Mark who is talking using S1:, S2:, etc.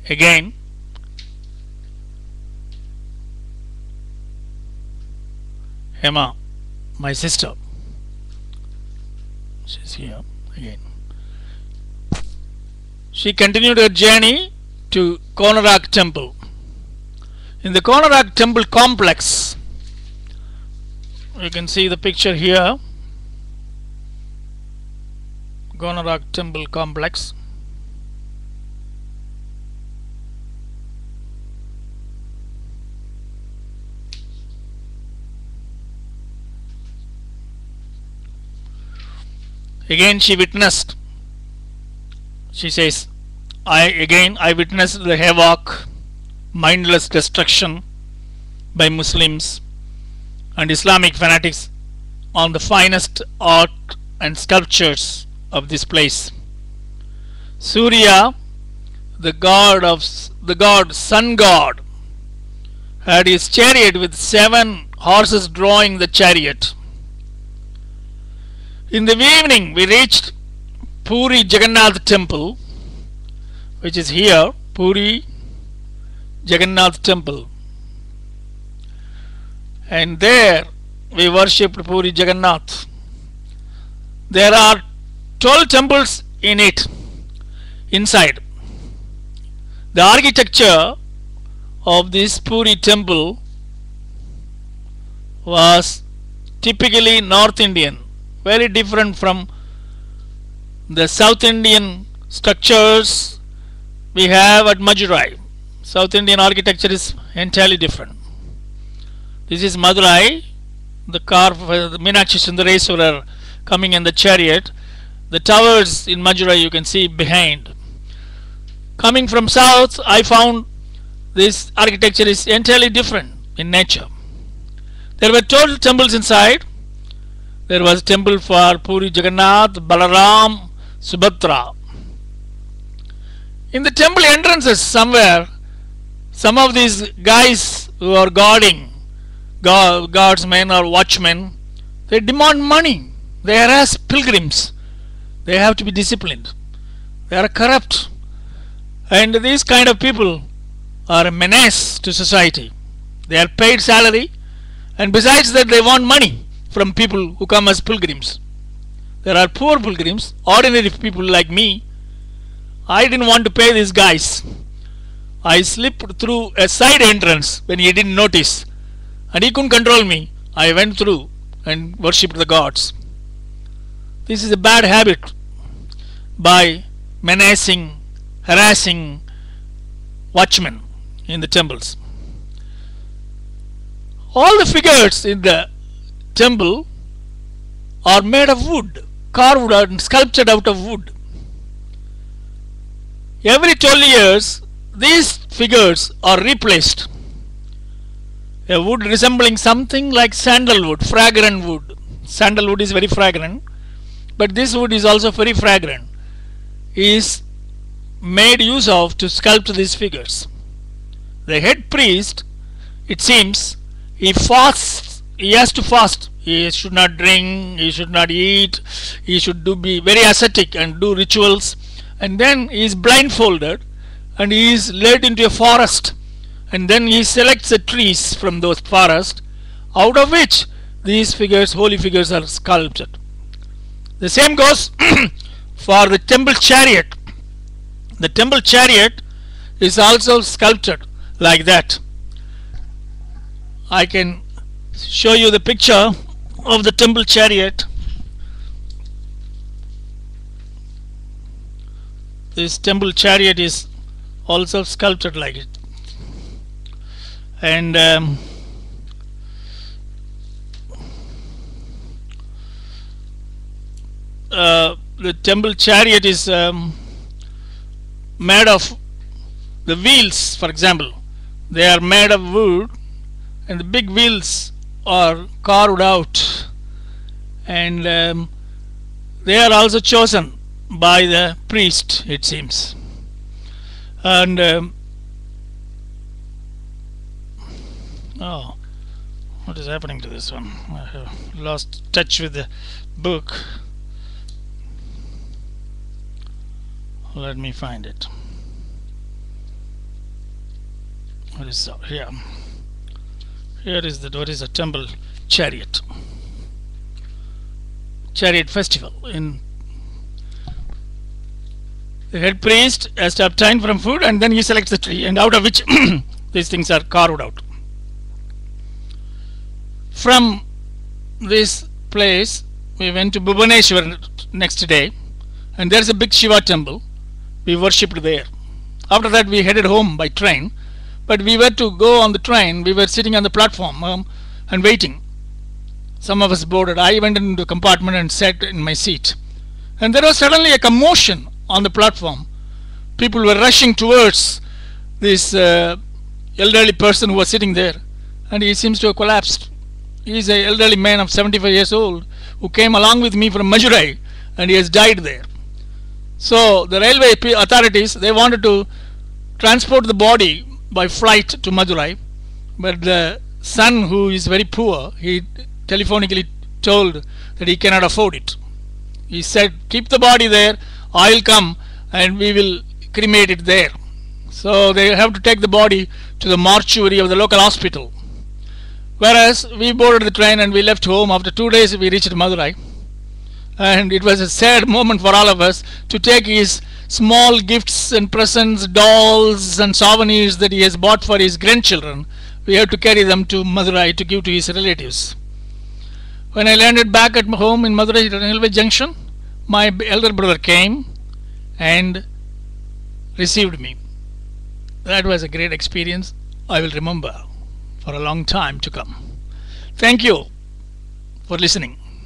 S1: Again, Hema, my sister, she's here again. She continued her journey to Konarak temple. In the Konarak temple complex, you can see the picture here. Konarak temple complex. Again she witnessed, she says, I witnessed the havoc, mindless destruction by Muslims and Islamic fanatics on the finest art and sculptures of this place. Surya, the sun god, had his chariot with 7 horses drawing the chariot. In the evening, we reached Puri Jagannath temple, which is here, Puri Jagannath temple. And there we worshipped Puri Jagannath. There are 12 temples in it, inside. The architecture of this Puri temple was typically North Indian, very different from the South Indian structures we have at Madurai. South Indian architecture is entirely different. This is Madurai, the car for the Meenakshi Sundareswarar coming in the chariot. The towers in Madurai you can see behind. Coming from south, I found this architecture is entirely different in nature. There were 12 temples inside. There was a temple for Puri Jagannath, Balaram, Subhadra. In the temple entrances somewhere, some of these guys who are guarding, guardsmen or watchmen, they demand money. They harass pilgrims. They have to be disciplined. They are corrupt. And these kind of people are a menace to society. They are paid salary, and besides that they want money from people who come as pilgrims. There are poor pilgrims, ordinary people like me. I didn't want to pay these guys. I slipped through a side entrance when he didn't notice, and he couldn't control me. I went through and worshipped the gods. This is a bad habit by menacing, harassing watchmen in the temples. All the figures in the temple are made of wood, carved and sculptured out of wood. Every 12 years these figures are replaced. A wood resembling something like sandalwood, fragrant wood. Sandalwood is very fragrant, but this wood is also very fragrant. Is made use of to sculpt these figures. The head priest, it seems, he fasts. He has to fast. He should not drink, he should not eat, he should be very ascetic and do rituals, and then he is blindfolded and he is led into a forest, and then he selects the trees from those forests out of which these figures, holy figures, are sculpted. The same goes for the temple chariot. The temple chariot is also sculpted like that. I can show you the picture of the temple chariot. This temple chariot is also sculpted like it, and the temple chariot is made of the wheels, for example. They are made of wood, and the big wheels are carved out, and they are also chosen by the priest, it seems. And oh, what is happening to this one? I have lost touch with the book. Let me find it. What is here? Here is the temple chariot festival. In the head priest has to obtain from food, and then he selects the tree, and out of which these things are carved out. From this place, we went to Bupaneswar next day, and there's a big Shiva temple. We worshipped there. After that, we headed home by train, but we were to go on the train. We were sitting on the platform and waiting. Some of us boarded. I went into the compartment and sat in my seat, and there was suddenly a commotion on the platform. People were rushing towards this elderly person who was sitting there, and he seems to have collapsed. He is an elderly man of 75 years old who came along with me from Madurai, and he has died there. So the railway authorities, they wanted to transport the body by flight to Madurai, but the son, who is very poor, he telephonically told that he cannot afford it. He said, keep the body there, I will come and we will cremate it there. So they have to take the body to the mortuary of the local hospital. Whereas we boarded the train and we left home. After 2 days we reached Madurai, and it was a sad moment for all of us to take his small gifts and presents, dolls and souvenirs that he has bought for his grandchildren. We have to carry them to Madurai to give to his relatives. When I landed back at home in Madurai railway junction, my elder brother came and received me. That was a great experience. I will remember for a long time to come. Thank you for listening.